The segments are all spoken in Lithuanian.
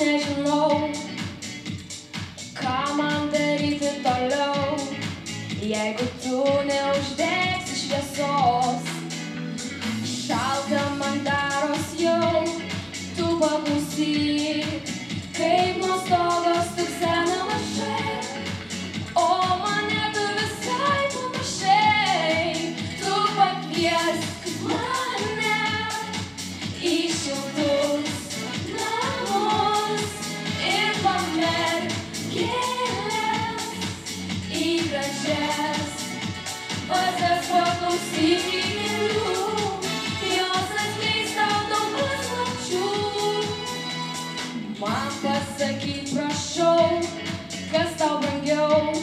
nežinau, ką man daryti toliau, jeigu tu neuždegsi šviesos. Šalta man daros jau, tu paklausyk, kaip nuo stogo stuksena lašai, o mane tu visai panašiai. Tu pakviesk mane į šiltus namus ir pamerk gėles į gražias vazas, paklausyk gėlių, jos atskleis tau daug paslapčių. Man pasakyk, prašau, kas tau brangiau,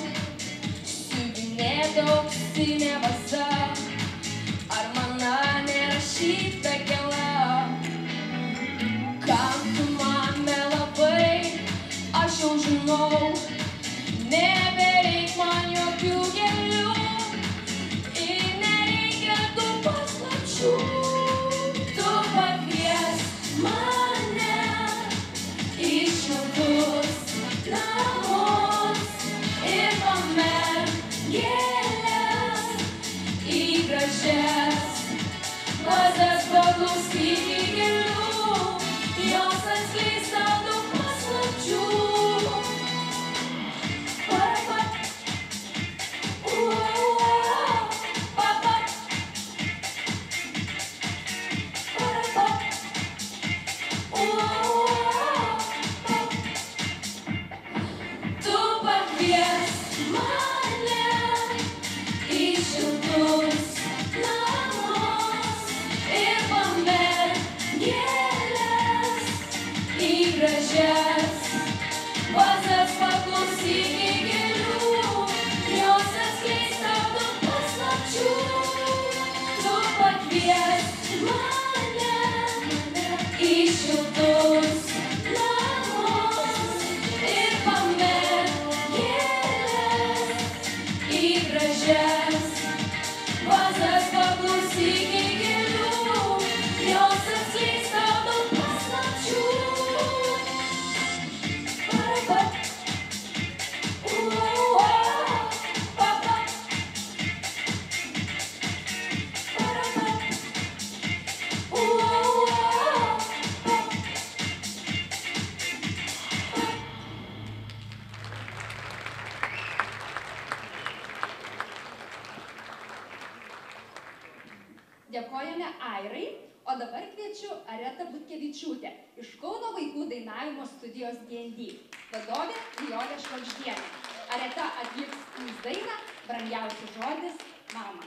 siuvinėta auksinė vaza ar mana nerašyta gėla. Kam tu man melavai, aš jau žinau, nebereik man jokių gėlių ir nereikia tų paslapčių. Tu pakviesk mane į šiltus namus ir pamerk gėles į gražias vazas, paklausyk gėlių, jos atskleis tau daug paslapčių. Tu pakviesk mane į šiltus namus ir pamerk gėles į gražias vazas, paklausyk gėlių, jos atskleis tau daug paslapčių. Tu pakviesk mane į šiltus namus ir pamerk gėles į gražias vazas, paklausyk gėlių, jos atskleis tau daug paslapčių. Dėkojame Airai, o dabar kviečiu Aretą Butkevičiūtę iš Kauno vaikų dainavimo studijos D&D, vadovė Nijolė Švagždienė. Areta atliks mums dainą Brangiausias žodis mama.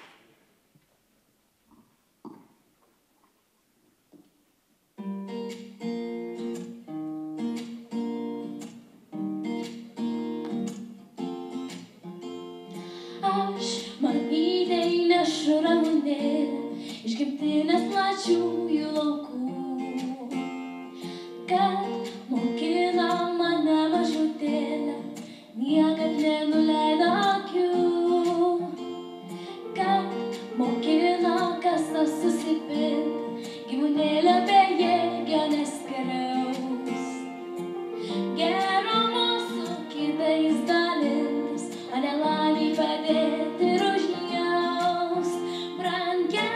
Aš mamytę įnešu ramunėlę iš gimtinės plačiųjų laukų, kad mokino mane mažutėlę, niekad nenuleido akių, kad mokino, kas tas susipint, gyvūnėlio bejėgio neskriaus. Gerumo su kitais dalintis, o nelaimei padėti ir užjaust. Brangiausias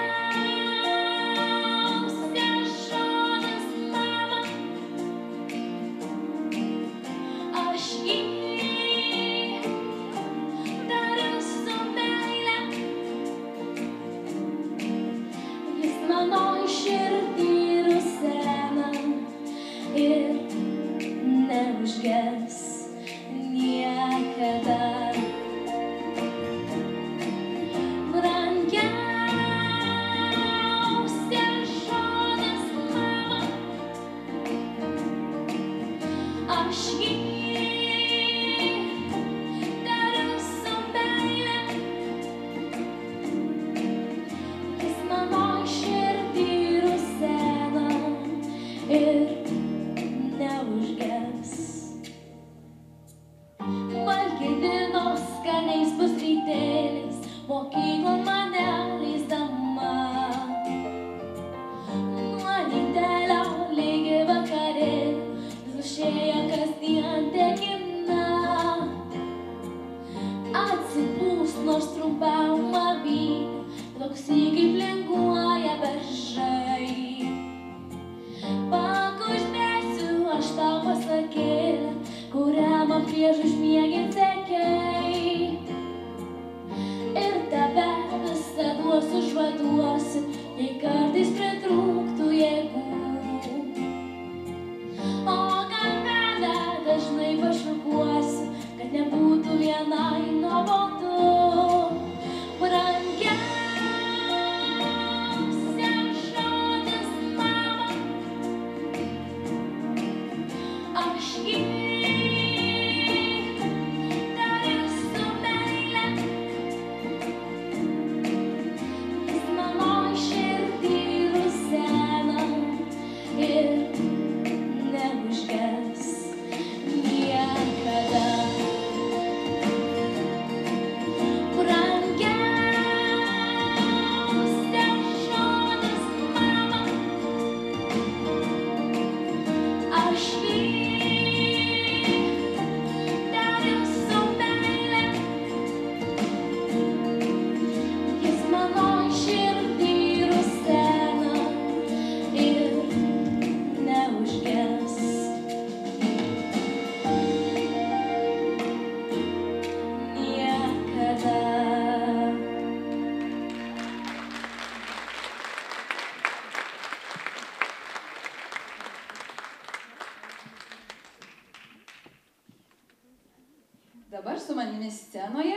žodis mama, aš jį tariu su meile, jis mano širdį rusena ir neužges niekada. Brangiausias žodis mama, aš jį tariu su meile, jis mano širdį rusena ir neužges. Valgydino skaniais pusrytėliais, mokyklon mane leisdama. Nuo rytelio ligi vakarėlio, vis išėjo šakėlę, kurią man prieš užmiegint sekei. Ir tave visą duosiu, užvaduosiu, jei kartais pritrūktų jėgų. O galvelę dažnai pašukuosiu, kad nebūtų vienai nuobodu. Brangiausias žodis mama, aš jį tariu su meile. Jis mano širdį rusena ir neužges niekada. Dabar su manimi scenoje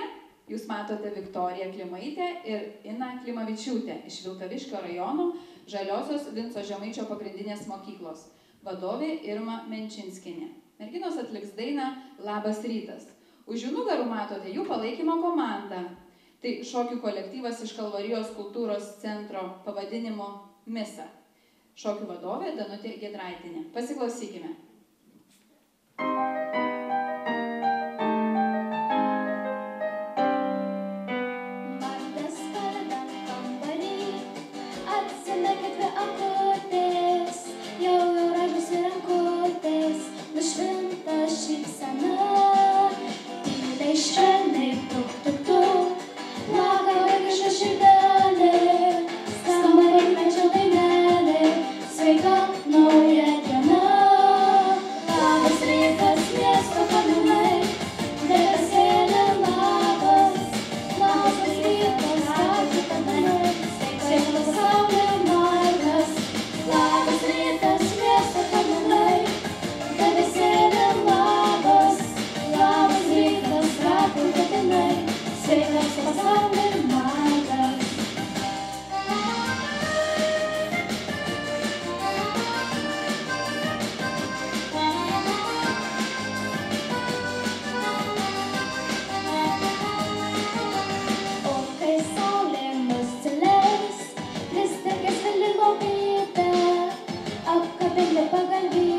jūs matote Viktoriją Klimaitę ir Iną Klimavičiūtę iš Vilkaviškio rajono Žaliosios Vinco Žemaičio pagrindinės mokyklos, vadovė Irma Menčinskienė. Merginos atliks dainą Labas rytas. Už jų nugarų matote jų palaikymo komandą. Tai šokių kolektyvas iš Kalvarijos kultūros centro pavadinimu Misa. Šokių vadovė Danutė Giedraitienė. Pasiklausykime. Pagalbėti